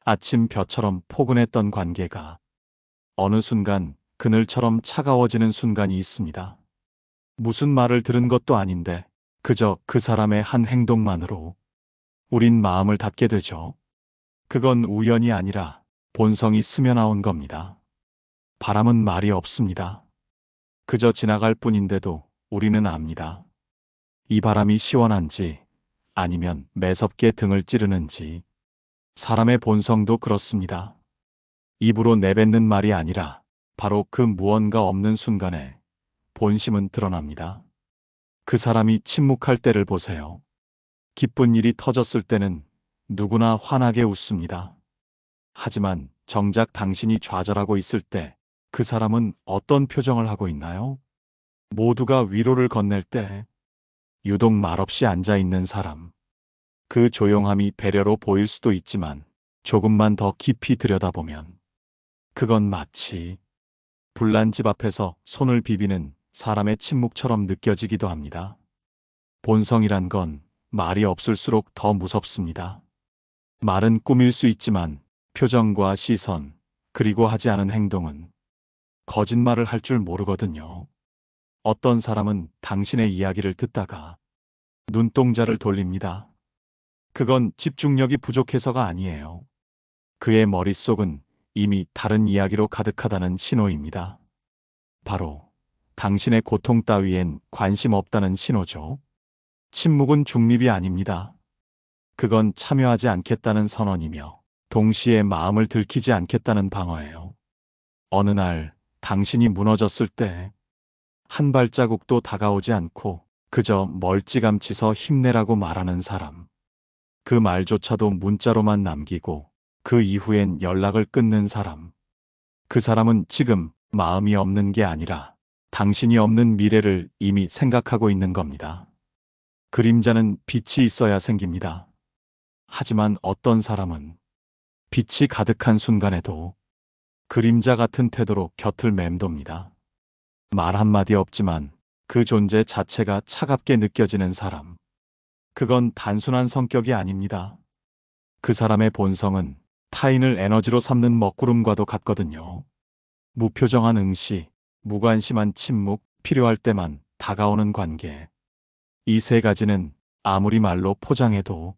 아침 벼처럼 포근했던 관계가 어느 순간 그늘처럼 차가워지는 순간이 있습니다. 무슨 말을 들은 것도 아닌데 그저 그 사람의 한 행동만으로 우린 마음을 닫게 되죠. 그건 우연이 아니라 본성이 스며나온 겁니다. 바람은 말이 없습니다. 그저 지나갈 뿐인데도 우리는 압니다. 이 바람이 시원한지 아니면 매섭게 등을 찌르는지. 사람의 본성도 그렇습니다. 입으로 내뱉는 말이 아니라 바로 그 무언가 없는 순간에 본심은 드러납니다. 그 사람이 침묵할 때를 보세요. 기쁜 일이 터졌을 때는 누구나 환하게 웃습니다. 하지만 정작 당신이 좌절하고 있을 때 그 사람은 어떤 표정을 하고 있나요? 모두가 위로를 건넬 때 유독 말없이 앉아 있는 사람. 그 조용함이 배려로 보일 수도 있지만 조금만 더 깊이 들여다보면 그건 마치 불난 집 앞에서 손을 비비는 사람의 침묵처럼 느껴지기도 합니다. 본성이란 건 말이 없을수록 더 무섭습니다. 말은 꾸밀 수 있지만 표정과 시선, 그리고 하지 않은 행동은 거짓말을 할 줄 모르거든요. 어떤 사람은 당신의 이야기를 듣다가 눈동자를 돌립니다. 그건 집중력이 부족해서가 아니에요. 그의 머릿속은 이미 다른 이야기로 가득하다는 신호입니다. 바로 당신의 고통 따위엔 관심 없다는 신호죠. 침묵은 중립이 아닙니다. 그건 참여하지 않겠다는 선언이며 동시에 마음을 들키지 않겠다는 방어예요. 어느 날 당신이 무너졌을 때 한 발자국도 다가오지 않고 그저 멀찌감치서 힘내라고 말하는 사람. 그 말조차도 문자로만 남기고 그 이후엔 연락을 끊는 사람. 그 사람은 지금 마음이 없는 게 아니라 당신이 없는 미래를 이미 생각하고 있는 겁니다. 그림자는 빛이 있어야 생깁니다. 하지만 어떤 사람은 빛이 가득한 순간에도 그림자 같은 태도로 곁을 맴돕니다. 말 한마디 없지만 그 존재 자체가 차갑게 느껴지는 사람. 그건 단순한 성격이 아닙니다. 그 사람의 본성은 타인을 에너지로 삼는 먹구름과도 같거든요. 무표정한 응시, 무관심한 침묵, 필요할 때만 다가오는 관계. 이 세 가지는 아무리 말로 포장해도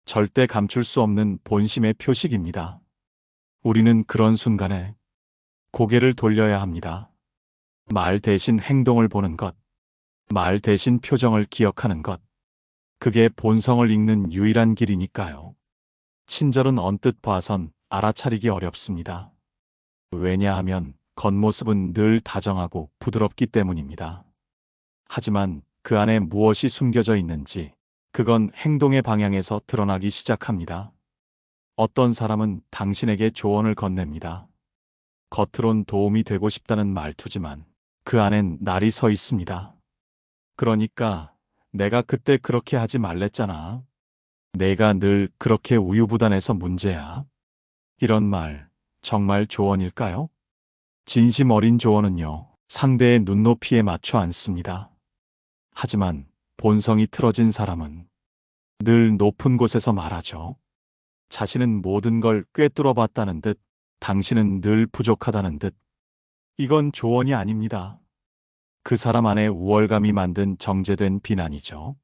절대 감출 수 없는 본심의 표식입니다. 우리는 그런 순간에 고개를 돌려야 합니다. 말 대신 행동을 보는 것, 말 대신 표정을 기억하는 것. 그게 본성을 읽는 유일한 길이니까요. 친절은 언뜻 봐선 알아차리기 어렵습니다. 왜냐하면 겉모습은 늘 다정하고 부드럽기 때문입니다. 하지만 그 안에 무엇이 숨겨져 있는지 그건 행동의 방향에서 드러나기 시작합니다. 어떤 사람은 당신에게 조언을 건넵니다. 겉으론 도움이 되고 싶다는 말투지만 그 안엔 날이 서 있습니다. 그러니까 내가 그때 그렇게 하지 말랬잖아. 내가 늘 그렇게 우유부단해서 문제야. 이런 말 정말 조언일까요? 진심 어린 조언은요, 상대의 눈높이에 맞춰 앉습니다. 하지만 본성이 틀어진 사람은 늘 높은 곳에서 말하죠. 자신은 모든 걸 꿰뚫어 봤다는 듯, 당신은 늘 부족하다는 듯. 이건 조언이 아닙니다. 그 사람 안에 우월감이 만든 정제된 비난이죠.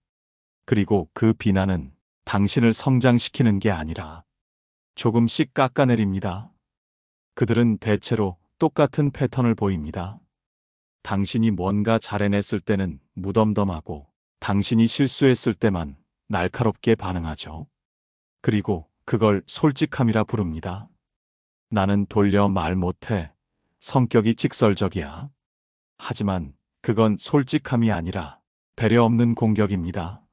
그리고 그 비난은 당신을 성장시키는 게 아니라 조금씩 깎아내립니다. 그들은 대체로 똑같은 패턴을 보입니다. 당신이 뭔가 잘해냈을 때는 무덤덤하고 당신이 실수했을 때만 날카롭게 반응하죠. 그리고 그걸 솔직함이라 부릅니다. 나는 돌려 말 못해. 성격이 직설적이야. 하지만 그건 솔직함이 아니라 배려 없는 공격입니다.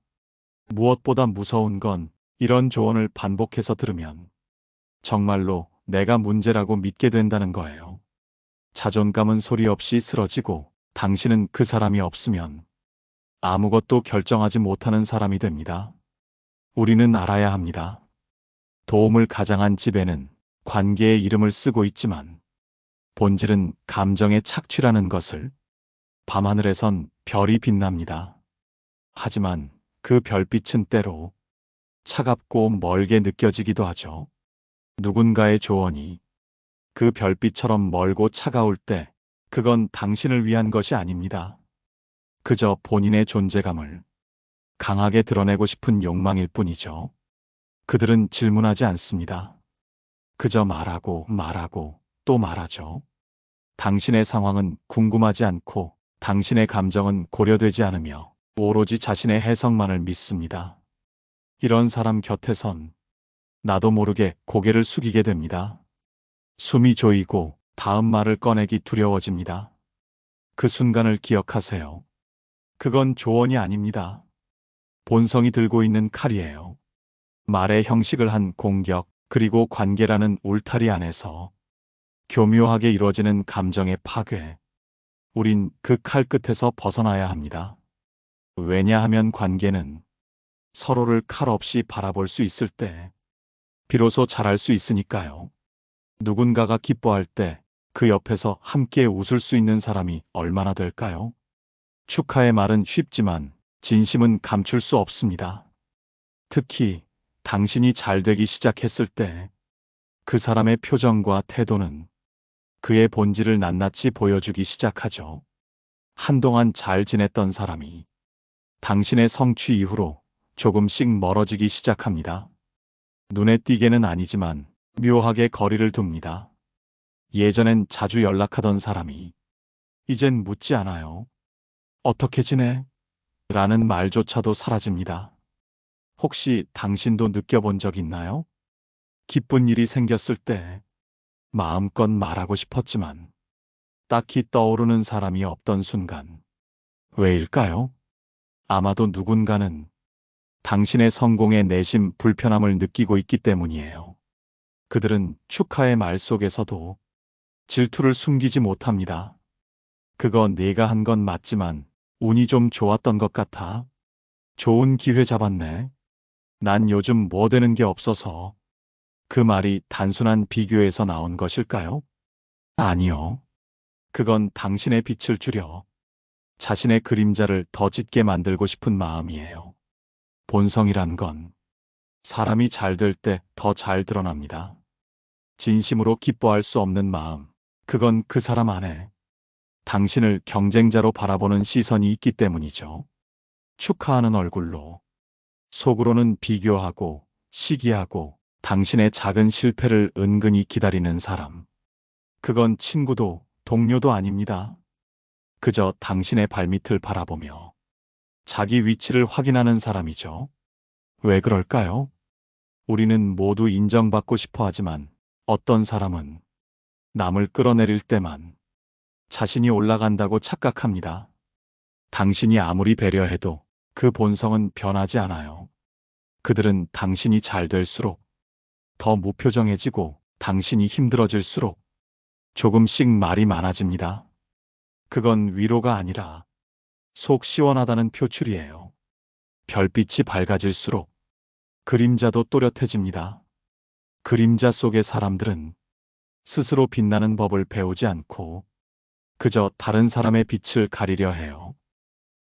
무엇보다 무서운 건 이런 조언을 반복해서 들으면 정말로 내가 문제라고 믿게 된다는 거예요. 자존감은 소리 없이 쓰러지고 당신은 그 사람이 없으면 아무것도 결정하지 못하는 사람이 됩니다. 우리는 알아야 합니다. 도움을 가장한 집에는 관계의 이름을 쓰고 있지만 본질은 감정의 착취라는 것을. 밤하늘에선 별이 빛납니다. 하지만 그 별빛은 때로 차갑고 멀게 느껴지기도 하죠. 누군가의 조언이 그 별빛처럼 멀고 차가울 때 그건 당신을 위한 것이 아닙니다. 그저 본인의 존재감을 강하게 드러내고 싶은 욕망일 뿐이죠. 그들은 질문하지 않습니다. 그저 말하고 또 말하죠. 당신의 상황은 궁금하지 않고 당신의 감정은 고려되지 않으며 오로지 자신의 해석만을 믿습니다. 이런 사람 곁에선 나도 모르게 고개를 숙이게 됩니다. 숨이 조이고 다음 말을 꺼내기 두려워집니다. 그 순간을 기억하세요. 그건 조언이 아닙니다. 본성이 들고 있는 칼이에요. 말의 형식을 한 공격, 그리고 관계라는 울타리 안에서 교묘하게 이루어지는 감정의 파괴. 우린 그 칼 끝에서 벗어나야 합니다. 왜냐하면 관계는 서로를 칼 없이 바라볼 수 있을 때 비로소 잘할 수 있으니까요. 누군가가 기뻐할 때 그 옆에서 함께 웃을 수 있는 사람이 얼마나 될까요? 축하의 말은 쉽지만 진심은 감출 수 없습니다. 특히 당신이 잘 되기 시작했을 때 그 사람의 표정과 태도는 그의 본질을 낱낱이 보여주기 시작하죠. 한동안 잘 지냈던 사람이 당신의 성취 이후로 조금씩 멀어지기 시작합니다. 눈에 띄게는 아니지만 묘하게 거리를 둡니다. 예전엔 자주 연락하던 사람이 이젠 묻지 않아요. 어떻게 지내? 라는 말조차도 사라집니다. 혹시 당신도 느껴본 적 있나요? 기쁜 일이 생겼을 때 마음껏 말하고 싶었지만 딱히 떠오르는 사람이 없던 순간. 왜일까요? 아마도 누군가는 당신의 성공에 내심 불편함을 느끼고 있기 때문이에요. 그들은 축하의 말 속에서도 질투를 숨기지 못합니다. 그거 내가 한 건 맞지만 운이 좀 좋았던 것 같아. 좋은 기회 잡았네. 난 요즘 뭐 되는 게 없어서. 그 말이 단순한 비교에서 나온 것일까요? 아니요. 그건 당신의 빛을 줄여 자신의 그림자를 더 짙게 만들고 싶은 마음이에요. 본성이란 건 사람이 잘 될 때 더 잘 드러납니다. 진심으로 기뻐할 수 없는 마음, 그건 그 사람 안에 당신을 경쟁자로 바라보는 시선이 있기 때문이죠. 축하하는 얼굴로 속으로는 비교하고 시기하고 당신의 작은 실패를 은근히 기다리는 사람. 그건 친구도 동료도 아닙니다. 그저 당신의 발밑을 바라보며 자기 위치를 확인하는 사람이죠. 왜 그럴까요? 우리는 모두 인정받고 싶어 하지만 어떤 사람은 남을 끌어내릴 때만 자신이 올라간다고 착각합니다. 당신이 아무리 배려해도 그 본성은 변하지 않아요. 그들은 당신이 잘 될수록 더 무표정해지고 당신이 힘들어질수록 조금씩 말이 많아집니다. 그건 위로가 아니라 속 시원하다는 표출이에요. 별빛이 밝아질수록 그림자도 또렷해집니다. 그림자 속의 사람들은 스스로 빛나는 법을 배우지 않고 그저 다른 사람의 빛을 가리려 해요.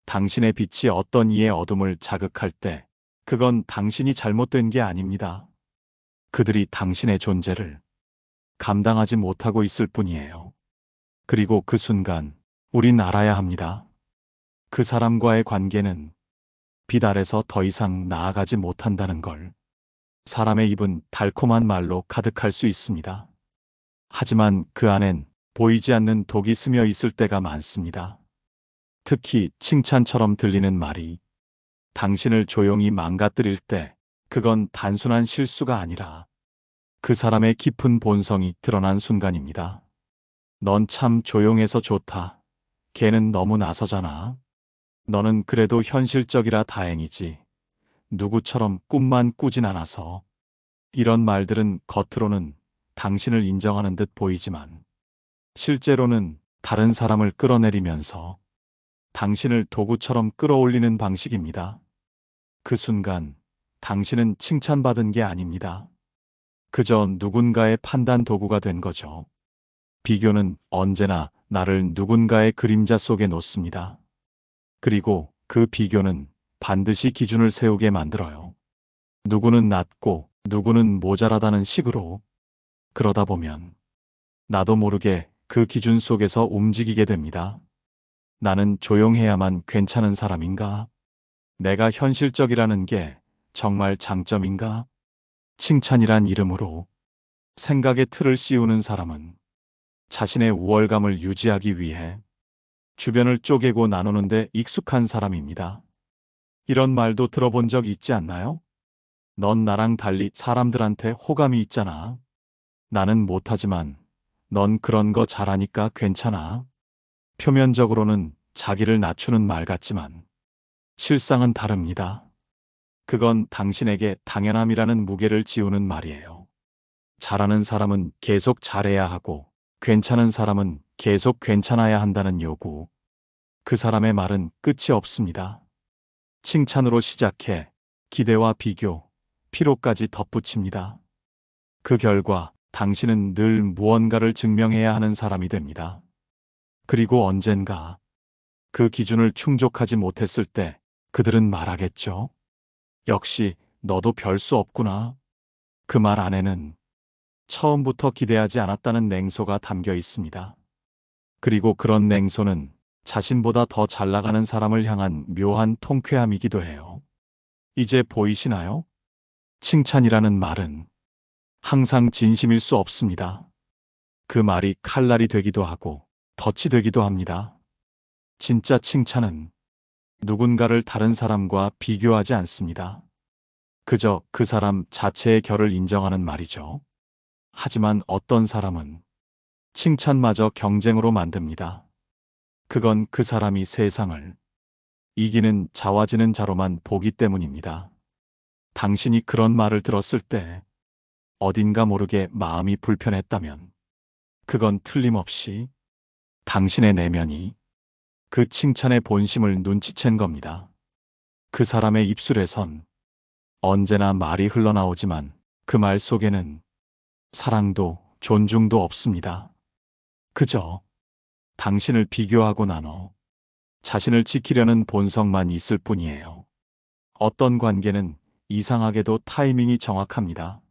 당신의 빛이 어떤 이의 어둠을 자극할 때 그건 당신이 잘못된 게 아닙니다. 그들이 당신의 존재를 감당하지 못하고 있을 뿐이에요. 그리고 그 순간 우린 알아야 합니다. 그 사람과의 관계는 빛 아래서 더 이상 나아가지 못한다는 걸. 사람의 입은 달콤한 말로 가득할 수 있습니다. 하지만 그 안엔 보이지 않는 독이 스며 있을 때가 많습니다. 특히 칭찬처럼 들리는 말이 당신을 조용히 망가뜨릴 때 그건 단순한 실수가 아니라 그 사람의 깊은 본성이 드러난 순간입니다. 넌 참 조용해서 좋다. 걔는 너무 나서잖아. 너는 그래도 현실적이라 다행이지. 누구처럼 꿈만 꾸진 않아서. 이런 말들은 겉으로는 당신을 인정하는 듯 보이지만 실제로는 다른 사람을 끌어내리면서 당신을 도구처럼 끌어올리는 방식입니다. 그 순간 당신은 칭찬받은 게 아닙니다. 그저 누군가의 판단 도구가 된 거죠. 비교는 언제나 나를 누군가의 그림자 속에 놓습니다. 그리고 그 비교는 반드시 기준을 세우게 만들어요. 누구는 낫고 누구는 모자라다는 식으로. 그러다 보면 나도 모르게 그 기준 속에서 움직이게 됩니다. 나는 조용해야만 괜찮은 사람인가? 내가 현실적이라는 게 정말 장점인가? 칭찬이란 이름으로 생각의 틀을 씌우는 사람은 자신의 우월감을 유지하기 위해 주변을 쪼개고 나누는데 익숙한 사람입니다. 이런 말도 들어본 적 있지 않나요? 넌 나랑 달리 사람들한테 호감이 있잖아. 나는 못하지만 넌 그런 거 잘하니까 괜찮아. 표면적으로는 자기를 낮추는 말 같지만 실상은 다릅니다. 그건 당신에게 당연함이라는 무게를 지우는 말이에요. 잘하는 사람은 계속 잘해야 하고 괜찮은 사람은 계속 괜찮아야 한다는 요구. 그 사람의 말은 끝이 없습니다. 칭찬으로 시작해 기대와 비교, 피로까지 덧붙입니다. 그 결과 당신은 늘 무언가를 증명해야 하는 사람이 됩니다. 그리고 언젠가 그 기준을 충족하지 못했을 때 그들은 말하겠죠. 역시 너도 별 수 없구나. 그 말 안에는 처음부터 기대하지 않았다는 냉소가 담겨 있습니다. 그리고 그런 냉소는 자신보다 더 잘 나가는 사람을 향한 묘한 통쾌함이기도 해요. 이제 보이시나요? 칭찬이라는 말은 항상 진심일 수 없습니다. 그 말이 칼날이 되기도 하고 덫이 되기도 합니다. 진짜 칭찬은 누군가를 다른 사람과 비교하지 않습니다. 그저 그 사람 자체의 결을 인정하는 말이죠. 하지만 어떤 사람은 칭찬마저 경쟁으로 만듭니다. 그건 그 사람이 세상을 이기는 자와지는 자로만 보기 때문입니다. 당신이 그런 말을 들었을 때 어딘가 모르게 마음이 불편했다면 그건 틀림없이 당신의 내면이 그 칭찬의 본심을 눈치챈 겁니다. 그 사람의 입술에선 언제나 말이 흘러나오지만 그 말 속에는 사랑도 존중도 없습니다. 그저 당신을 비교하고 나눠 자신을 지키려는 본성만 있을 뿐이에요. 어떤 관계는 이상하게도 타이밍이 정확합니다.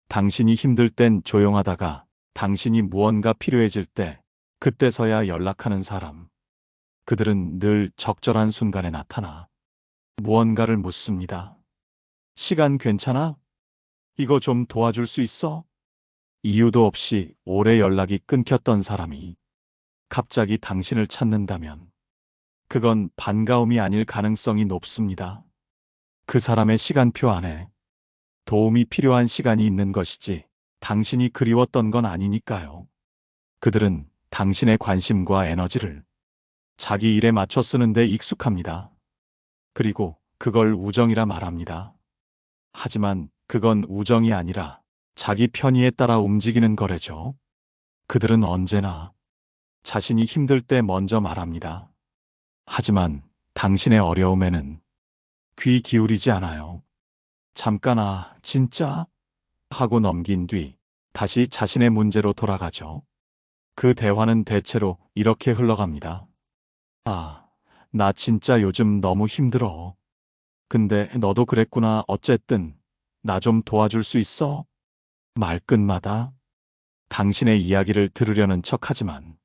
당신이 힘들 땐 조용하다가 당신이 무언가 필요해질 때 그때서야 연락하는 사람. 그들은 늘 적절한 순간에 나타나 무언가를 묻습니다. 시간 괜찮아? 이거 좀 도와줄 수 있어? 이유도 없이 오래 연락이 끊겼던 사람이 갑자기 당신을 찾는다면 그건 반가움이 아닐 가능성이 높습니다. 그 사람의 시간표 안에 도움이 필요한 시간이 있는 것이지 당신이 그리웠던 건 아니니까요. 그들은 당신의 관심과 에너지를 자기 일에 맞춰 쓰는데 익숙합니다. 그리고 그걸 우정이라 말합니다. 하지만 그건 우정이 아니라 자기 편의에 따라 움직이는 거래죠. 그들은 언제나 자신이 힘들 때 먼저 말합니다. 하지만 당신의 어려움에는 귀 기울이지 않아요. 잠깐 진짜? 하고 넘긴 뒤 다시 자신의 문제로 돌아가죠. 그 대화는 대체로 이렇게 흘러갑니다. 나 진짜 요즘 너무 힘들어. 근데 너도 그랬구나. 어쨌든 나 좀 도와줄 수 있어? 말끝마다 당신의 이야기를 들으려는 척하지만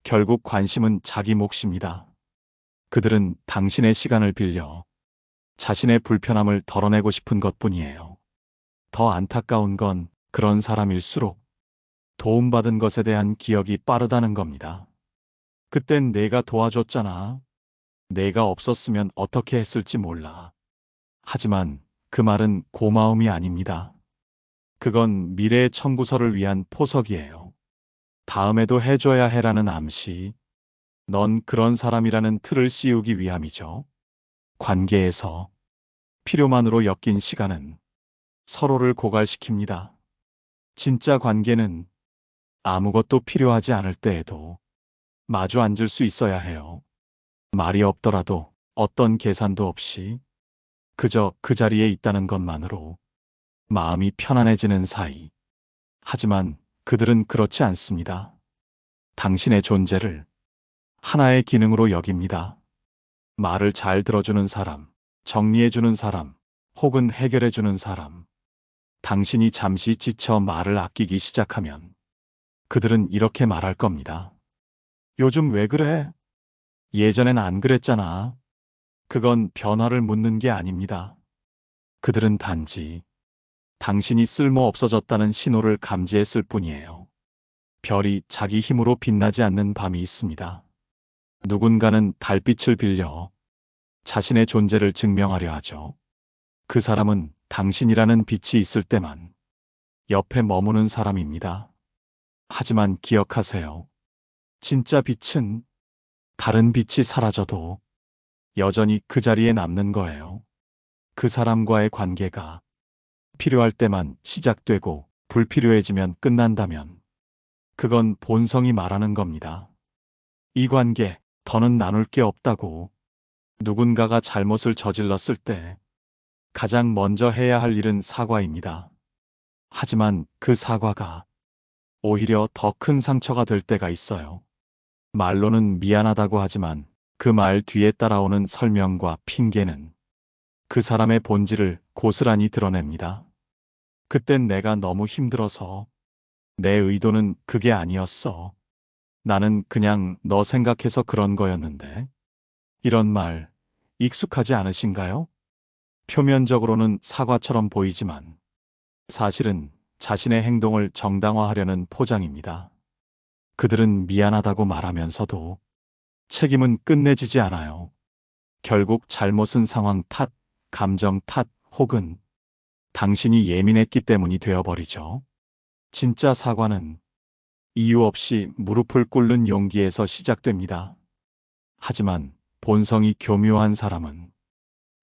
결국 관심은 자기 몫입니다. 그들은 당신의 시간을 빌려 자신의 불편함을 덜어내고 싶은 것뿐이에요. 더 안타까운 건 그런 사람일수록 도움받은 것에 대한 기억이 빠르다는 겁니다. 그땐 내가 도와줬잖아. 내가 없었으면 어떻게 했을지 몰라. 하지만 그 말은 고마움이 아닙니다. 그건 미래의 청구서를 위한 포석이에요. 다음에도 해줘야 해라는 암시. 넌 그런 사람이라는 틀을 씌우기 위함이죠. 관계에서 필요만으로 엮인 시간은 서로를 고갈시킵니다. 진짜 관계는 아무것도 필요하지 않을 때에도 마주 앉을 수 있어야 해요. 말이 없더라도 어떤 계산도 없이 그저 그 자리에 있다는 것만으로 마음이 편안해지는 사이. 하지만 그들은 그렇지 않습니다. 당신의 존재를 하나의 기능으로 여깁니다. 말을 잘 들어주는 사람, 정리해주는 사람, 혹은 해결해주는 사람. 당신이 잠시 지쳐 말을 아끼기 시작하면 그들은 이렇게 말할 겁니다. 요즘 왜 그래? 예전엔 안 그랬잖아. 그건 변화를 묻는 게 아닙니다. 그들은 단지 당신이 쓸모 없어졌다는 신호를 감지했을 뿐이에요. 별이 자기 힘으로 빛나지 않는 밤이 있습니다. 누군가는 달빛을 빌려 자신의 존재를 증명하려 하죠. 그 사람은 당신이라는 빛이 있을 때만 옆에 머무는 사람입니다. 하지만 기억하세요. 진짜 빛은 다른 빛이 사라져도 여전히 그 자리에 남는 거예요. 그 사람과의 관계가 필요할 때만 시작되고 불필요해지면 끝난다면 그건 본성이 말하는 겁니다. 이 관계 더는 나눌 게 없다고. 누군가가 잘못을 저질렀을 때 가장 먼저 해야 할 일은 사과입니다. 하지만 그 사과가 오히려 더 큰 상처가 될 때가 있어요. 말로는 미안하다고 하지만 그 말 뒤에 따라오는 설명과 핑계는 그 사람의 본질을 고스란히 드러냅니다. 그땐 내가 너무 힘들어서, 내 의도는 그게 아니었어. 나는 그냥 너 생각해서 그런 거였는데. 이런 말 익숙하지 않으신가요? 표면적으로는 사과처럼 보이지만 사실은 자신의 행동을 정당화하려는 포장입니다. 그들은 미안하다고 말하면서도 책임은 끝내지지 않아요. 결국 잘못은 상황 탓, 감정 탓, 혹은 당신이 예민했기 때문이 되어버리죠. 진짜 사과는 이유 없이 무릎을 꿇는 용기에서 시작됩니다. 하지만 본성이 교묘한 사람은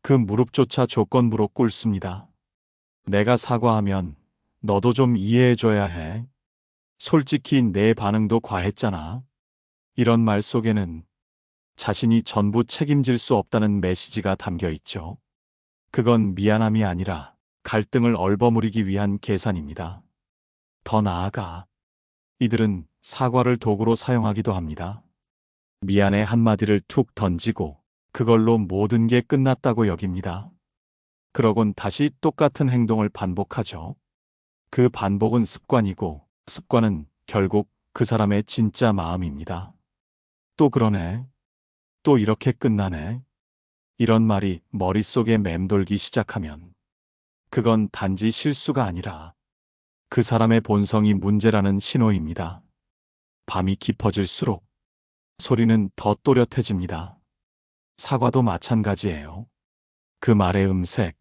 그 무릎조차 조건부로 꿇습니다. 내가 사과하면 너도 좀 이해해줘야 해. 솔직히 내 반응도 과했잖아. 이런 말 속에는 자신이 전부 책임질 수 없다는 메시지가 담겨 있죠. 그건 미안함이 아니라 갈등을 얼버무리기 위한 계산입니다. 더 나아가 이들은 사과를 도구로 사용하기도 합니다. 미안해 한마디를 툭 던지고 그걸로 모든 게 끝났다고 여깁니다. 그러곤 다시 똑같은 행동을 반복하죠. 그 반복은 습관이고, 습관은 결국 그 사람의 진짜 마음입니다. 또 그러네. 또 이렇게 끝나네. 이런 말이 머릿속에 맴돌기 시작하면 그건 단지 실수가 아니라 그 사람의 본성이 문제라는 신호입니다. 밤이 깊어질수록 소리는 더 또렷해집니다. 사과도 마찬가지예요. 그 말의 음색,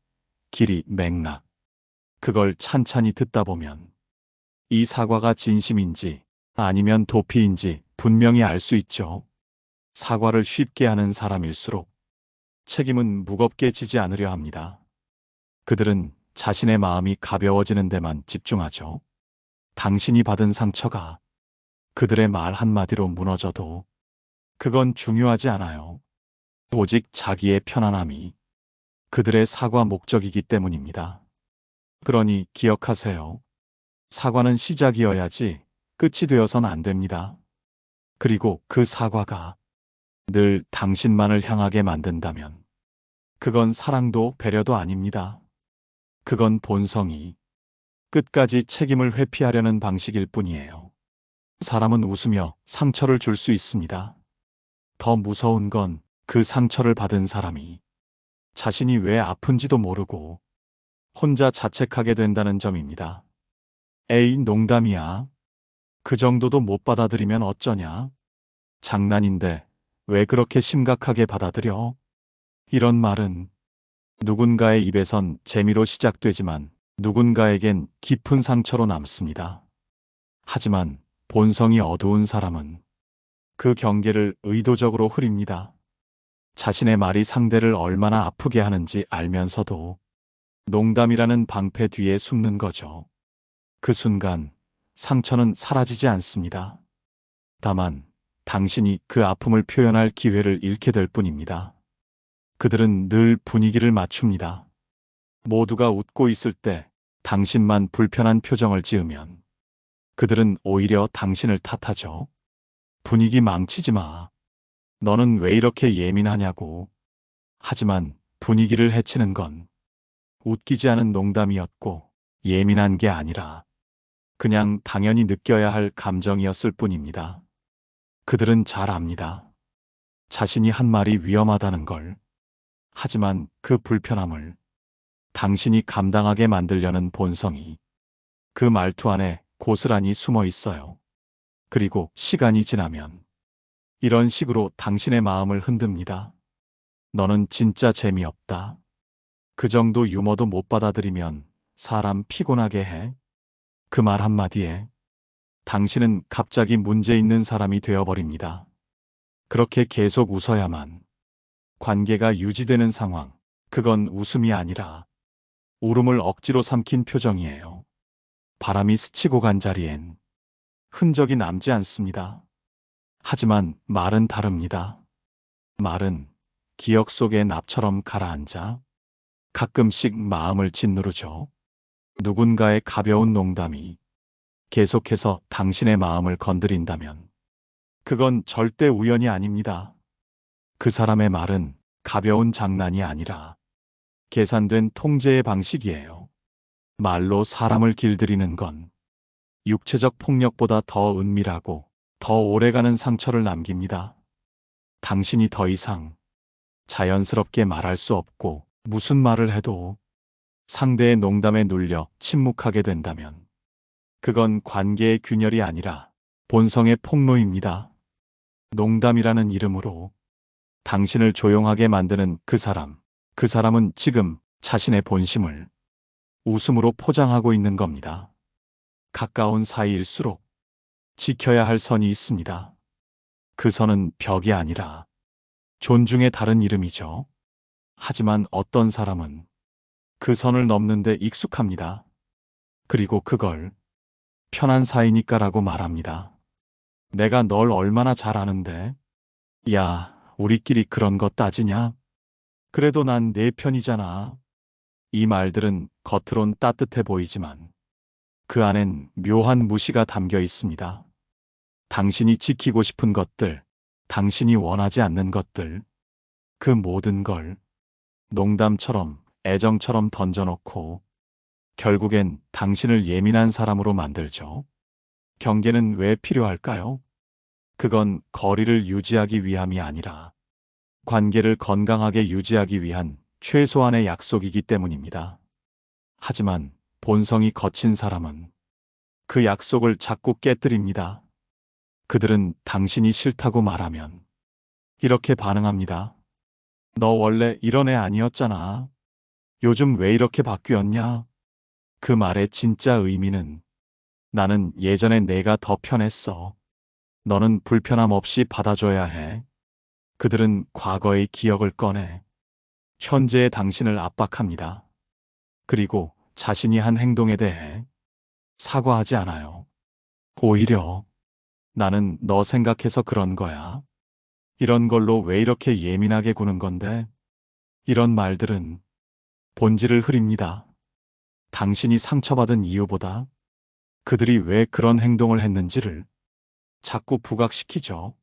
길이, 맥락, 그걸 찬찬히 듣다 보면 이 사과가 진심인지 아니면 도피인지 분명히 알 수 있죠. 사과를 쉽게 하는 사람일수록 책임은 무겁게 지지 않으려 합니다. 그들은 자신의 마음이 가벼워지는 데만 집중하죠. 당신이 받은 상처가 그들의 말 한마디로 무너져도 그건 중요하지 않아요. 오직 자기의 편안함이 그들의 사과 목적이기 때문입니다. 그러니 기억하세요. 사과는 시작이어야지 끝이 되어선 안 됩니다. 그리고 그 사과가 늘 당신만을 향하게 만든다면 그건 사랑도 배려도 아닙니다. 그건 본성이 끝까지 책임을 회피하려는 방식일 뿐이에요. 사람은 웃으며 상처를 줄 수 있습니다. 더 무서운 건 그 상처를 받은 사람이 자신이 왜 아픈지도 모르고 혼자 자책하게 된다는 점입니다. 에이, 농담이야. 그 정도도 못 받아들이면 어쩌냐? 장난인데 왜 그렇게 심각하게 받아들여? 이런 말은 누군가의 입에선 재미로 시작되지만 누군가에겐 깊은 상처로 남습니다. 하지만 본성이 어두운 사람은 그 경계를 의도적으로 흐립니다. 자신의 말이 상대를 얼마나 아프게 하는지 알면서도 농담이라는 방패 뒤에 숨는 거죠. 그 순간 상처는 사라지지 않습니다. 다만 당신이 그 아픔을 표현할 기회를 잃게 될 뿐입니다. 그들은 늘 분위기를 맞춥니다. 모두가 웃고 있을 때 당신만 불편한 표정을 지으면 그들은 오히려 당신을 탓하죠. 분위기 망치지 마. 너는 왜 이렇게 예민하냐고. 하지만 분위기를 해치는 건 웃기지 않은 농담이었고 예민한 게 아니라 그냥 당연히 느껴야 할 감정이었을 뿐입니다. 그들은 잘 압니다. 자신이 한 말이 위험하다는 걸. 하지만 그 불편함을 당신이 감당하게 만들려는 본성이 그 말투 안에 고스란히 숨어 있어요. 그리고 시간이 지나면 이런 식으로 당신의 마음을 흔듭니다. 너는 진짜 재미없다. 그 정도 유머도 못 받아들이면 사람 피곤하게 해. 그 말 한마디에 당신은 갑자기 문제 있는 사람이 되어버립니다. 그렇게 계속 웃어야만 관계가 유지되는 상황. 그건 웃음이 아니라 울음을 억지로 삼킨 표정이에요. 바람이 스치고 간 자리엔 흔적이 남지 않습니다. 하지만 말은 다릅니다. 말은 기억 속의 납처럼 가라앉아 가끔씩 마음을 짓누르죠. 누군가의 가벼운 농담이 계속해서 당신의 마음을 건드린다면 그건 절대 우연이 아닙니다. 그 사람의 말은 가벼운 장난이 아니라 계산된 통제의 방식이에요. 말로 사람을 길들이는 건 육체적 폭력보다 더 은밀하고 더 오래가는 상처를 남깁니다. 당신이 더 이상 자연스럽게 말할 수 없고 무슨 말을 해도 상대의 농담에 눌려 침묵하게 된다면 그건 관계의 균열이 아니라 본성의 폭로입니다. 농담이라는 이름으로 당신을 조용하게 만드는 그 사람은 지금 자신의 본심을 웃음으로 포장하고 있는 겁니다. 가까운 사이일수록 지켜야 할 선이 있습니다. 그 선은 벽이 아니라 존중의 다른 이름이죠. 하지만 어떤 사람은 그 선을 넘는데 익숙합니다. 그리고 그걸 편한 사이니까라고 말합니다. 내가 널 얼마나 잘 아는데. 야, 우리끼리 그런 거 따지냐? 그래도 난 내 편이잖아. 이 말들은 겉으론 따뜻해 보이지만 그 안엔 묘한 무시가 담겨 있습니다. 당신이 지키고 싶은 것들, 당신이 원하지 않는 것들, 그 모든 걸 농담처럼 애정처럼 던져놓고 결국엔 당신을 예민한 사람으로 만들죠. 경계는 왜 필요할까요? 그건 거리를 유지하기 위함이 아니라 관계를 건강하게 유지하기 위한 최소한의 약속이기 때문입니다. 하지만 본성이 거친 사람은 그 약속을 자꾸 깨뜨립니다. 그들은 당신이 싫다고 말하면 이렇게 반응합니다. 너 원래 이런 애 아니었잖아. 요즘 왜 이렇게 바뀌었냐? 그 말의 진짜 의미는 나는 예전에 내가 더 편했어. 너는 불편함 없이 받아줘야 해. 그들은 과거의 기억을 꺼내 현재의 당신을 압박합니다. 그리고 자신이 한 행동에 대해 사과하지 않아요. 오히려 나는 너 생각해서 그런 거야. 이런 걸로 왜 이렇게 예민하게 구는 건데? 이런 말들은 본질을 흐립니다. 당신이 상처받은 이유보다 그들이 왜 그런 행동을 했는지를 자꾸 부각시키죠.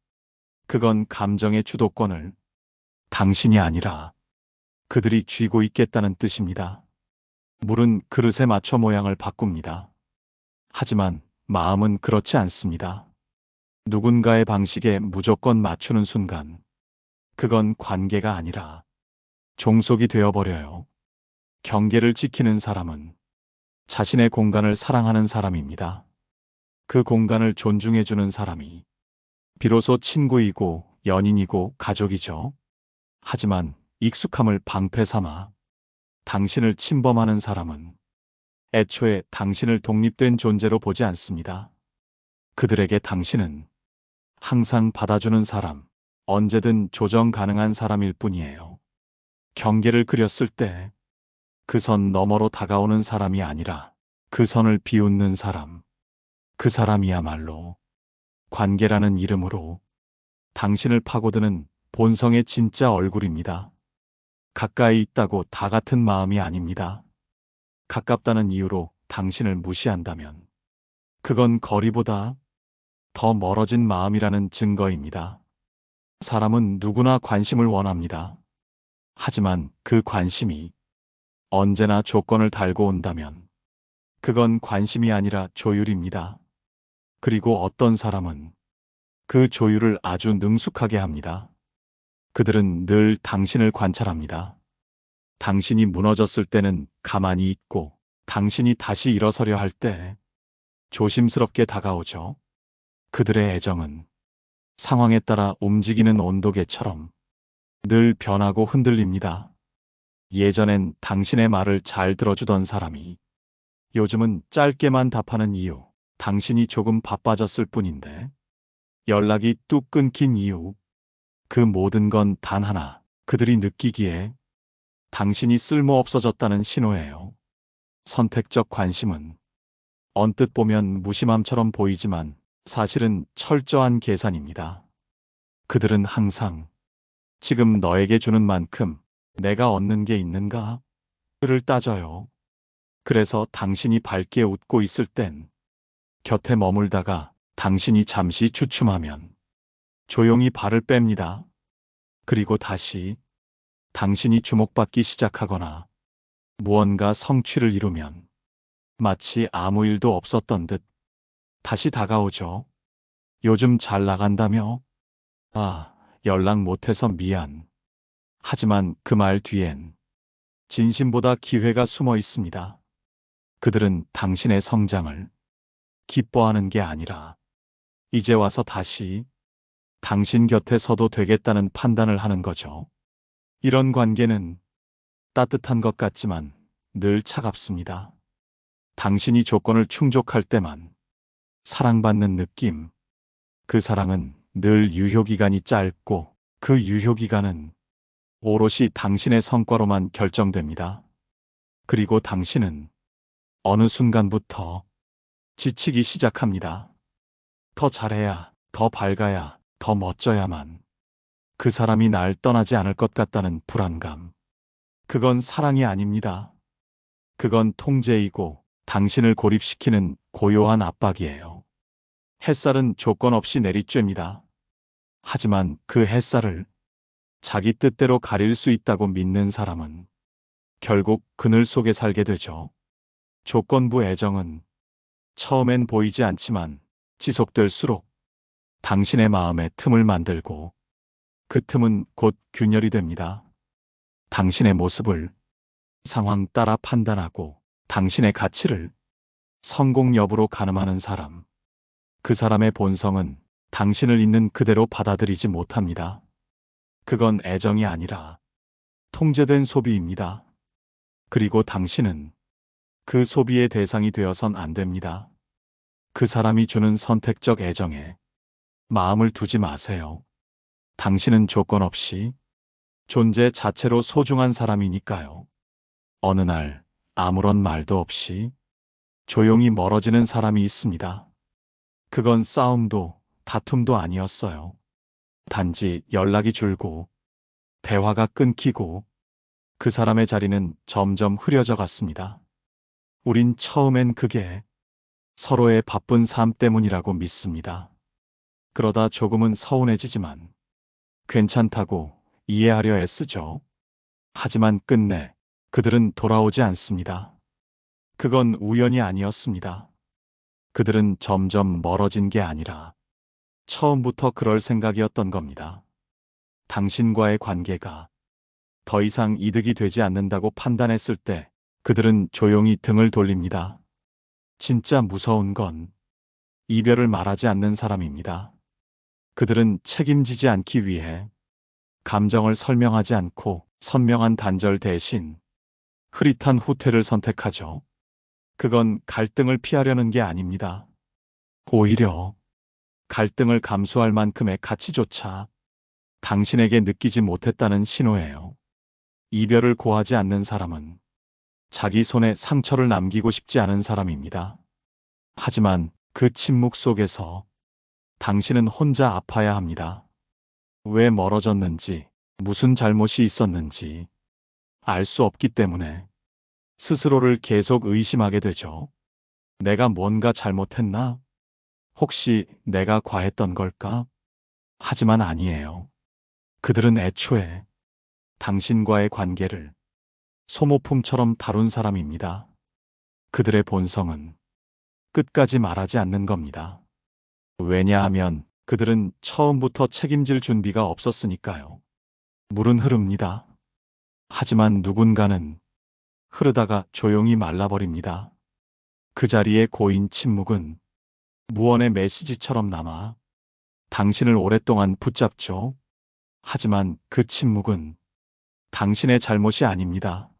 그건 감정의 주도권을 당신이 아니라 그들이 쥐고 있겠다는 뜻입니다. 물은 그릇에 맞춰 모양을 바꿉니다. 하지만 마음은 그렇지 않습니다. 누군가의 방식에 무조건 맞추는 순간 그건 관계가 아니라 종속이 되어버려요. 경계를 지키는 사람은 자신의 공간을 사랑하는 사람입니다. 그 공간을 존중해주는 사람이 비로소 친구이고 연인이고 가족이죠. 하지만 익숙함을 방패 삼아 당신을 침범하는 사람은 애초에 당신을 독립된 존재로 보지 않습니다. 그들에게 당신은 항상 받아주는 사람, 언제든 조정 가능한 사람일 뿐이에요. 경계를 그렸을 때 그 선 너머로 다가오는 사람이 아니라 그 선을 비웃는 사람, 그 사람이야말로 관계라는 이름으로 당신을 파고드는 본성의 진짜 얼굴입니다. 가까이 있다고 다 같은 마음이 아닙니다. 가깝다는 이유로 당신을 무시한다면 그건 거리보다 더 멀어진 마음이라는 증거입니다. 사람은 누구나 관심을 원합니다. 하지만 그 관심이 언제나 조건을 달고 온다면 그건 관심이 아니라 조율입니다. 그리고 어떤 사람은 그 조율을 아주 능숙하게 합니다. 그들은 늘 당신을 관찰합니다. 당신이 무너졌을 때는 가만히 있고, 당신이 다시 일어서려 할 때 조심스럽게 다가오죠. 그들의 애정은 상황에 따라 움직이는 온도계처럼 늘 변하고 흔들립니다. 예전엔 당신의 말을 잘 들어주던 사람이 요즘은 짧게만 답하는 이유, 당신이 조금 바빠졌을 뿐인데 연락이 뚝 끊긴 이유, 그 모든 건 단 하나, 그들이 느끼기에 당신이 쓸모없어졌다는 신호예요. 선택적 관심은 언뜻 보면 무심함처럼 보이지만 사실은 철저한 계산입니다. 그들은 항상 지금 너에게 주는 만큼 내가 얻는 게 있는가? 를 따져요. 그래서 당신이 밝게 웃고 있을 땐 곁에 머물다가 당신이 잠시 주춤하면 조용히 발을 뺍니다. 그리고 다시 당신이 주목받기 시작하거나 무언가 성취를 이루면 마치 아무 일도 없었던 듯 다시 다가오죠. 요즘 잘 나간다며? 아, 연락 못해서 미안. 하지만 그 말 뒤엔 진심보다 기회가 숨어 있습니다. 그들은 당신의 성장을 기뻐하는 게 아니라 이제 와서 다시 당신 곁에 서도 되겠다는 판단을 하는 거죠. 이런 관계는 따뜻한 것 같지만 늘 차갑습니다. 당신이 조건을 충족할 때만 사랑받는 느낌. 그 사랑은 늘 유효기간이 짧고 그 유효기간은 오롯이 당신의 성과로만 결정됩니다. 그리고 당신은 어느 순간부터 지치기 시작합니다. 더 잘해야, 더 밝아야, 더 멋져야만 그 사람이 날 떠나지 않을 것 같다는 불안감. 그건 사랑이 아닙니다. 그건 통제이고 당신을 고립시키는 고요한 압박이에요. 햇살은 조건 없이 내리쬐입니다. 하지만 그 햇살을 자기 뜻대로 가릴 수 있다고 믿는 사람은 결국 그늘 속에 살게 되죠. 조건부 애정은 처음엔 보이지 않지만 지속될수록 당신의 마음에 틈을 만들고 그 틈은 곧 균열이 됩니다. 당신의 모습을 상황 따라 판단하고 당신의 가치를 성공 여부로 가늠하는 사람. 그 사람의 본성은 당신을 있는 그대로 받아들이지 못합니다. 그건 애정이 아니라 통제된 소비입니다. 그리고 당신은 그 소비의 대상이 되어선 안 됩니다. 그 사람이 주는 선택적 애정에 마음을 두지 마세요. 당신은 조건 없이 존재 자체로 소중한 사람이니까요. 어느 날 아무런 말도 없이 조용히 멀어지는 사람이 있습니다. 그건 싸움도 다툼도 아니었어요. 단지 연락이 줄고 대화가 끊기고 그 사람의 자리는 점점 흐려져 갔습니다. 우린 처음엔 그게 서로의 바쁜 삶 때문이라고 믿습니다. 그러다 조금은 서운해지지만 괜찮다고 이해하려 애쓰죠. 하지만 끝내 그들은 돌아오지 않습니다. 그건 우연이 아니었습니다. 그들은 점점 멀어진 게 아니라 처음부터 그럴 생각이었던 겁니다. 당신과의 관계가 더 이상 이득이 되지 않는다고 판단했을 때 그들은 조용히 등을 돌립니다. 진짜 무서운 건 이별을 말하지 않는 사람입니다. 그들은 책임지지 않기 위해 감정을 설명하지 않고 선명한 단절 대신 흐릿한 후퇴를 선택하죠. 그건 갈등을 피하려는 게 아닙니다. 오히려 갈등을 감수할 만큼의 가치조차 당신에게 느끼지 못했다는 신호예요. 이별을 고하지 않는 사람은 자기 손에 상처를 남기고 싶지 않은 사람입니다. 하지만 그 침묵 속에서 당신은 혼자 아파야 합니다. 왜 멀어졌는지, 무슨 잘못이 있었는지 알 수 없기 때문에 스스로를 계속 의심하게 되죠. 내가 뭔가 잘못했나? 혹시 내가 과했던 걸까? 하지만 아니에요. 그들은 애초에 당신과의 관계를 소모품처럼 다룬 사람입니다. 그들의 본성은 끝까지 말하지 않는 겁니다. 왜냐하면 그들은 처음부터 책임질 준비가 없었으니까요. 물은 흐릅니다. 하지만 누군가는 흐르다가 조용히 말라버립니다. 그 자리에 고인 침묵은 무언의 메시지처럼 남아 당신을 오랫동안 붙잡죠. 하지만 그 침묵은 당신의 잘못이 아닙니다.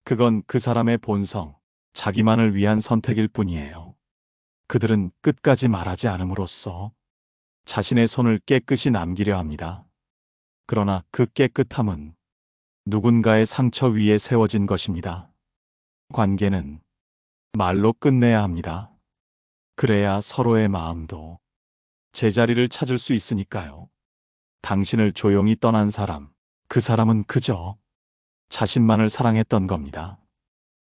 그건 그 사람의 본성, 자기만을 위한 선택일 뿐이에요. 그들은 끝까지 말하지 않음으로써 자신의 손을 깨끗이 남기려 합니다. 그러나 그 깨끗함은 누군가의 상처 위에 세워진 것입니다. 관계는 말로 끝내야 합니다. 그래야 서로의 마음도 제자리를 찾을 수 있으니까요. 당신을 조용히 떠난 사람, 그 사람은 그저 자신만을 사랑했던 겁니다.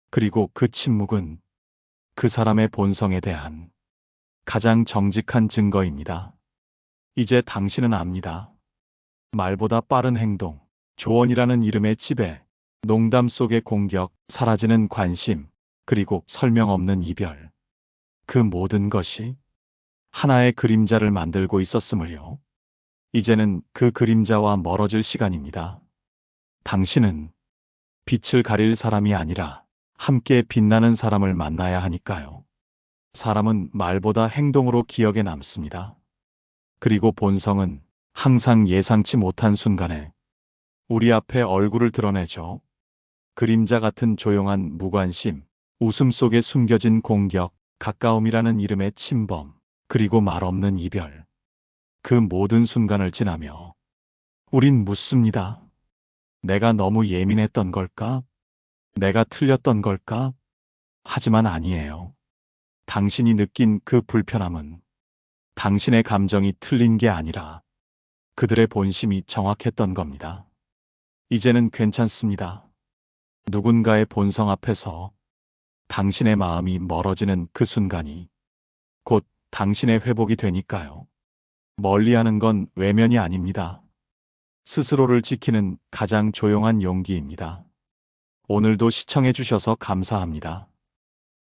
그리고 그 침묵은 그 사람의 본성에 대한 가장 정직한 증거입니다. 이제 당신은 압니다. 말보다 빠른 행동, 조언이라는 이름의 지배, 농담 속의 공격, 사라지는 관심, 그리고 설명 없는 이별. 그 모든 것이 하나의 그림자를 만들고 있었음을요. 이제는 그 그림자와 멀어질 시간입니다. 당신은 빛을 가릴 사람이 아니라 함께 빛나는 사람을 만나야 하니까요. 사람은 말보다 행동으로 기억에 남습니다. 그리고 본성은 항상 예상치 못한 순간에 우리 앞에 얼굴을 드러내죠. 그림자 같은 조용한 무관심, 웃음 속에 숨겨진 공격, 가까움이라는 이름의 침범, 그리고 말 없는 이별. 그 모든 순간을 지나며 우린 묻습니다. 내가 너무 예민했던 걸까? 내가 틀렸던 걸까? 하지만 아니에요. 당신이 느낀 그 불편함은 당신의 감정이 틀린 게 아니라 그들의 본심이 정확했던 겁니다. 이제는 괜찮습니다. 누군가의 본성 앞에서 당신의 마음이 멀어지는 그 순간이 곧 당신의 회복이 되니까요. 멀리하는 건 외면이 아닙니다. 스스로를 지키는 가장 조용한 용기입니다. 오늘도 시청해 주셔서 감사합니다.